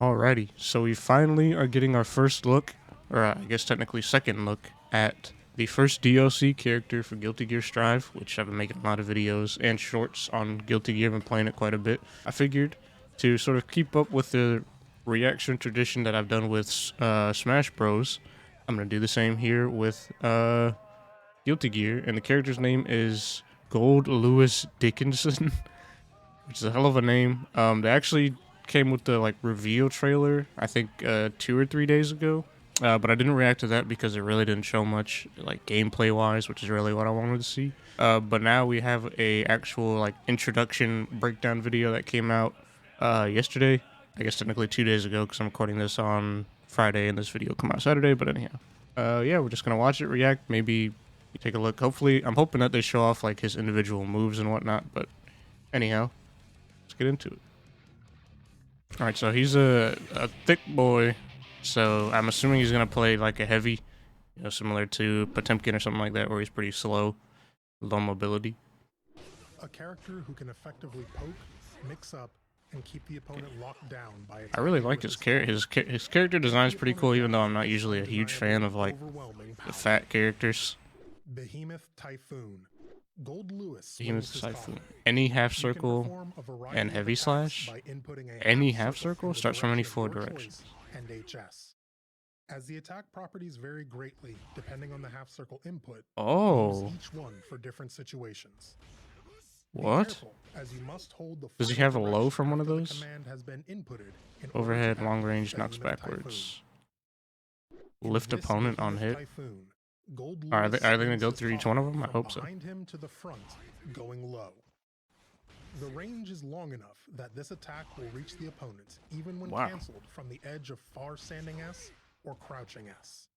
Alrighty, so we finally are getting our first look, or I guess technically second look, at the first DLC character for Guilty Gear Strive, which I've been making a lot of videos and shorts on Guilty Gear, been playing it quite a bit. I figured to sort of keep up with the reaction tradition that I've done with Smash Bros, I'm going to do the same here with Guilty Gear, and the character's name is GoldLewis Dickinson, which is a hell of a name. They actually came with the like reveal trailer, I think 2 or 3 days ago. But I didn't react to that because it really didn't show much like gameplay wise, which is really what I wanted to see. But now we have a actual like introduction breakdown video that came out yesterday. I guess technically 2 days ago because I'm recording this on Friday and this video will come out Saturday. But anyhow, yeah, we're just gonna watch it, react, maybe take a look. Hopefully, I'm hoping that they show off like his individual moves and whatnot. But anyhow, let's get into it. All right, so he's a thick boy, so I'm assuming he's gonna play like a heavy, similar to Potemkin or something like that, where he's pretty slow, low mobility. A character who can effectively poke, mix up, and keep the opponent locked down by I really like his character design is pretty cool, even though I'm not usually a huge fan of like the fat characters. Behemoth Typhoon. GoldLewis Behemoth Typhoon. Any half circle and heavy slash. Any half circle starts from any 4 directions. And HS. As the attack properties vary greatly depending on the half circle input, use each one for different situations. What? As you must hold the Does he have a low from one of those? Has been inputted Overhead, long range, knocks backwards. Lift opponent on hit. Are they going to go through each one of them? I hope so. Behind him to the front, going low. The range is long enough that this attack will reach the opponent even when cancelled from the edge of far standing S or crouching S.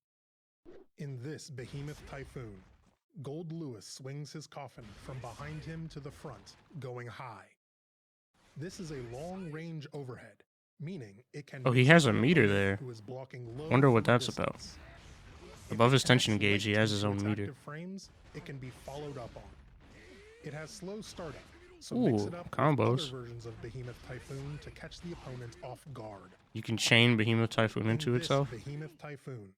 In this Behemoth Typhoon, GoldLewis swings his coffin from behind him to the front, going high. This is a long-range overhead, meaning it can. Oh, he has a meter there. Wonder what that's about. Above his tension gauge, he has his own meter. Frames, it can be followed up on. It has slow startup, so ooh, mix it up combos. with other versions of Behemoth Typhoon to catch the opponent off guard. You can chain Behemoth Typhoon into itself. Behemoth Typhoon.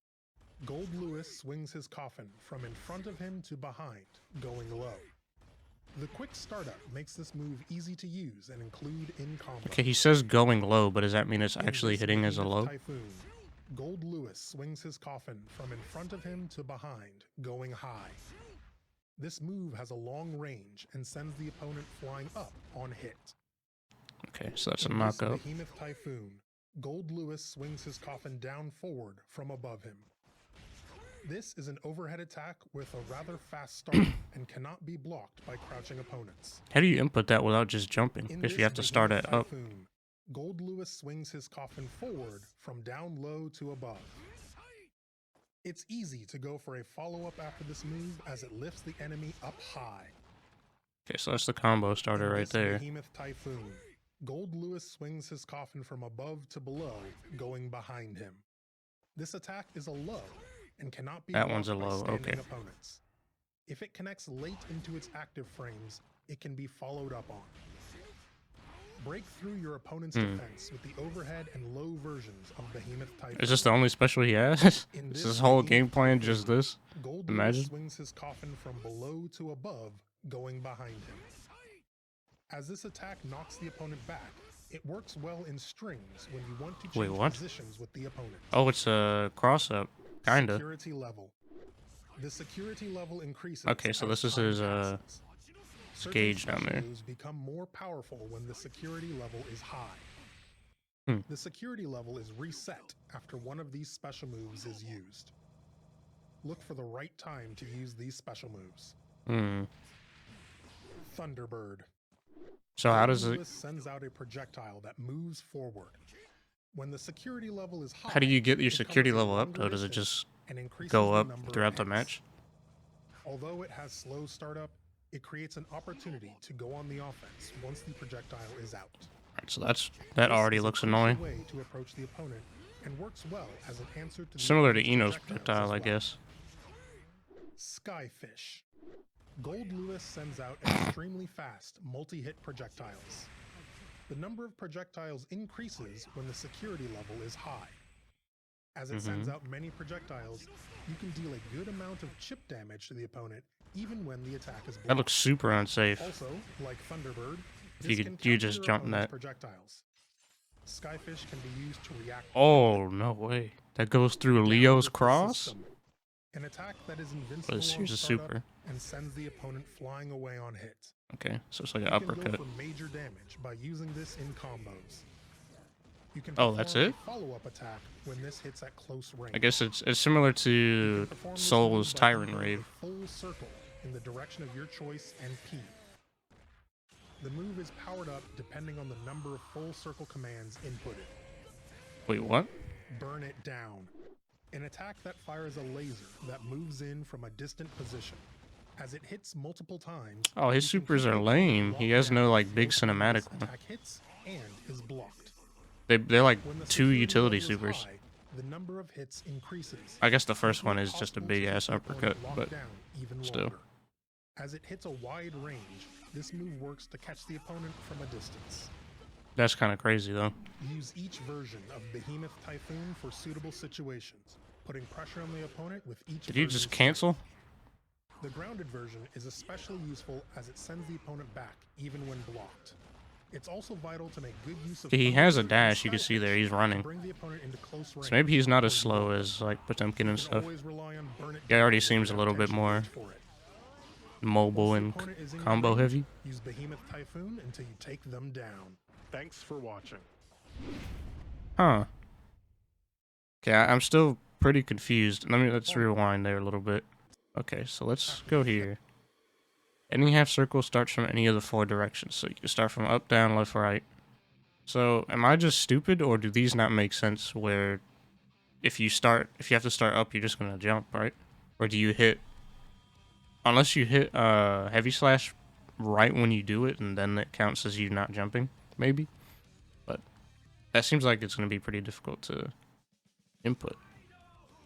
GoldLewis swings his coffin from in front of him to behind, going low. The quick startup makes this move easy to use and include in combo. Okay, he says going low, but does that mean it's actually hitting as a low? Typhoon, GoldLewis swings his coffin from in front of him to behind, going high. This move has a long range and sends the opponent flying up on hit. Okay, so that's a knockout. Behemoth Typhoon, GoldLewis swings his coffin down forward from above him. This is an overhead attack with a rather fast start and cannot be blocked by crouching opponents. How do you input that without just jumping? If you have to start it up. GoldLewis swings his coffin forward from down low to above. It's easy to go for a follow-up after this move as it lifts the enemy up high. Okay, so that's the combo starter right there. Behemoth Typhoon. GoldLewis swings his coffin from above to below, going behind him. This attack is a low and cannot be that one's a blocked by low, standing okay. opponents. If it connects late into its active frames, it can be followed up on. Break through your opponent's defense with the overhead and low versions of Behemoth Typhoon. Is this the only special he has? Is his whole game plan just this? Imagine. Swings his coffin from below to above, going behind him. As this attack knocks the opponent back, it works well in strings when you want to change positions with the opponent. Oh, it's a cross-up. Kinda. Security level. The security level increases. Okay, so this is his gauge down there. Become more powerful when the security level is high. The security level is reset after one of these special moves is used. Look for the right time to use these special moves. Thunderbird. So how does it sends out a projectile that moves forward. When the security level is high, how do you get your security level up though? Does it just go up throughout the match? Although it has slow startup, it creates an opportunity to go on the offense once the projectile is out. Alright, so that already looks annoying. Way to approach the opponent and works well as an answer to similar to Eno's projectile, I guess. Skyfish. GoldLewis sends out extremely fast multi-hit projectiles. The number of projectiles increases when the security level is high. As it sends out many projectiles, you can deal a good amount of chip damage to the opponent even when the attack is blocked. That looks super unsafe. Also, like Thunderbird, If you just jump that. Projectiles. Skyfish can be used to react. Oh, no way. That goes through Leo's cross? An attack that is invincible Here's a super. And sends the opponent flying away on hit. Okay, so it's like an You uppercut. can go for major damage by using this in combos. You can That's it? follow-up attack when this hits at close range. I guess it's similar to Soul's Tyrant Rave. Full circle in the direction of your choice and P. The move is powered up depending on the number of full circle commands inputted. Wait, what? Burn it down. An attack that fires a laser that moves in from a distant position. As it hits multiple times. Oh, his supers are lame. He has no like big cinematic one. Attack hits and is blocked. They're like 2 utility supers. High, the number of hits increases. I guess the first one is just a big ass uppercut, but still. As it hits a wide range, this move works to catch the opponent from a distance. That's kind of crazy though. Use each version of Behemoth Typhoon for suitable situations, putting pressure on the opponent with each. Did you just cancel? The grounded version is especially useful as it sends the opponent back even when blocked. It's also vital to make good use of. He has a dash. You can see there. He's running. Bring the opponent into close range. So maybe he's not as slow as like Potemkin and stuff. He already seems a little bit more mobile and combo heavy. Use Behemoth Typhoon until you take them down. Thanks for watching. Huh. Okay, I'm still pretty confused. Let's rewind there a little bit. Okay, so let's go here. Any half circle starts from any of the 4 directions. So you can start from up, down, left, right. So am I just stupid, or do these not make sense where if you have to start up, you're just gonna jump, right? Or do you hit, unless you hit heavy slash right when you do it, and then it counts as you not jumping, maybe? But that seems like it's gonna be pretty difficult to input.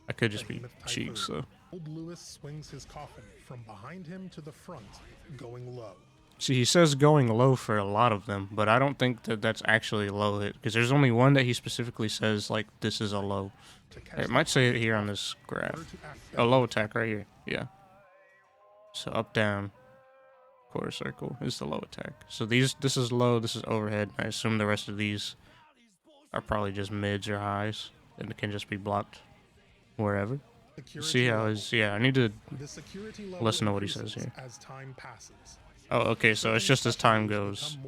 I could just be cheeks, though. GoldLewis swings his coffin from behind him to the front, going low. See, he says going low for a lot of them, but I don't think that that's actually a low hit, because there's only one that he specifically says, like, this is a low. It might say it here on this graph. A low attack right here, yeah. So up, down, quarter circle is the low attack. So this is low, this is overhead. I assume the rest of these are probably just mids or highs, and it can just be blocked wherever. See how his, I need to listen to what he says here. As time passes. Oh, okay, so it's just as time goes.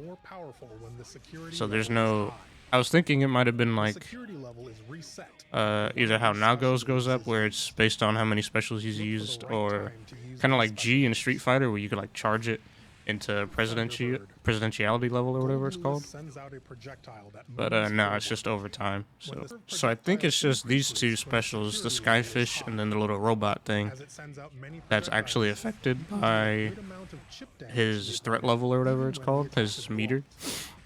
So there's no, I was thinking it might have been like, either how Nago's goes up, where it's based on how many specials he's used, or kind of like G in Street Fighter, where you could like charge it into presidentiality level or whatever it's called. But no, it's just over time. So I think it's just these 2 specials, the Skyfish and then the little robot thing, that's actually affected by his threat level or whatever it's called, his meter.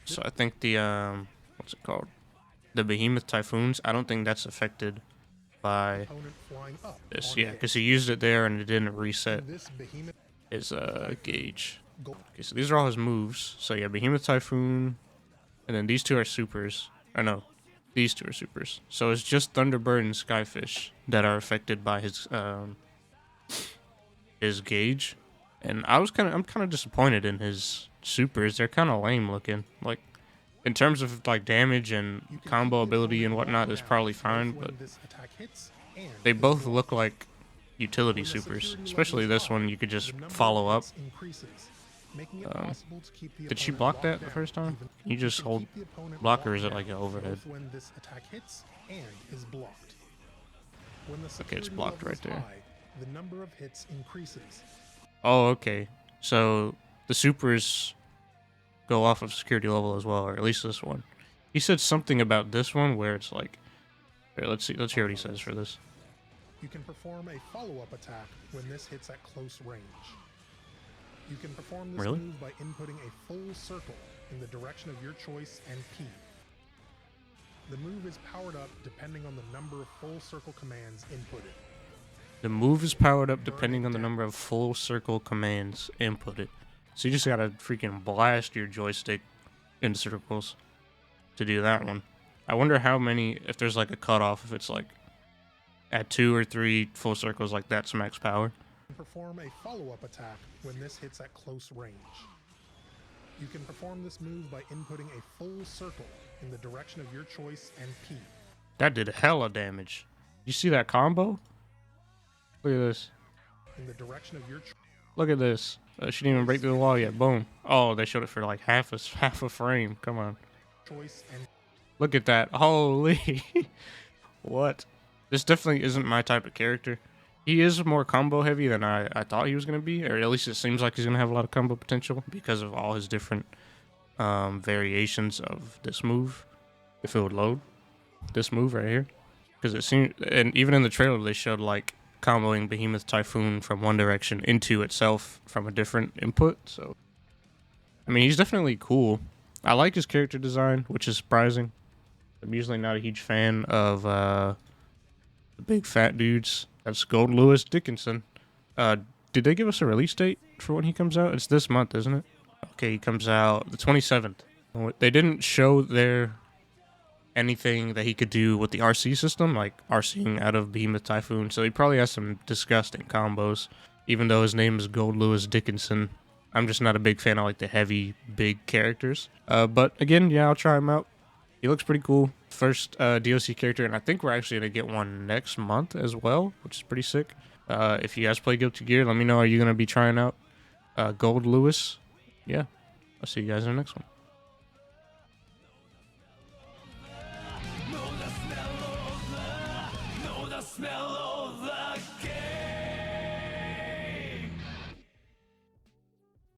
So I think the what's it called? The Behemoth Typhoons, I don't think that's affected by this. Yeah, because he used it there and it didn't reset his gauge. Okay, so these are all his moves. So yeah, Behemoth Typhoon, and then these 2 are supers. Or no, these 2 are supers. So it's just Thunderbird and Skyfish that are affected by his gauge. And I'm kind of disappointed in his supers. They're kind of lame looking. Like, in terms of like damage and combo ability and whatnot, it's probably fine, but they both look like utility supers. Especially this one, you could just follow up. Did she block that the first time? Can you just hold block, or is it like an overhead? Okay, it's blocked right there. Oh, okay. So the supers go off of security level as well, or at least this one. He said something about this one where it's like, here, let's hear what he says for this. You can perform a follow-up attack when this hits at close range. You can perform this move by inputting a full circle in the direction of your choice and P. The move is powered up depending on the number of full circle commands inputted. The move is powered up depending on the number of full circle commands inputted. So you just gotta freaking blast your joystick in circles to do that one. I wonder how many, if there's like a cutoff, if it's like at 2 or 3 full circles, like that's max power. Perform a follow-up attack when this hits at close range. You can perform this move by inputting a full circle in the direction of your choice and P. That did hella damage. You see that combo? Look at this. In the direction of your Look at this. She didn't even break through the wall yet. Boom. Oh, they showed it for like half a frame. Come on. choice and Look at that. Holy. What? This definitely isn't my type of character. He is more combo heavy than I thought he was going to be, or at least it seems like he's going to have a lot of combo potential because of all his different variations of this move. If it would load. This move right here. Because it seemed, and even in the trailer they showed like comboing Behemoth Typhoon from one direction into itself from a different input. So, I mean, he's definitely cool. I like his character design, which is surprising. I'm usually not a huge fan of the big fat dudes. That's GoldLewis Dickinson. Did they give us a release date for when he comes out? It's this month, isn't it? Okay, he comes out the 27th. They didn't show anything that he could do with the RC system, like RCing out of Behemoth Typhoon, so he probably has some disgusting combos, even though his name is GoldLewis Dickinson. I'm just not a big fan of like the heavy, big characters. But again, yeah, I'll try him out. He looks pretty cool. First DLC character, and I think we're actually going to get one next month as well, which is pretty sick. If you guys play Guilty Gear, let me know, are you going to be trying out GoldLewis? Yeah, I'll see you guys in the next one.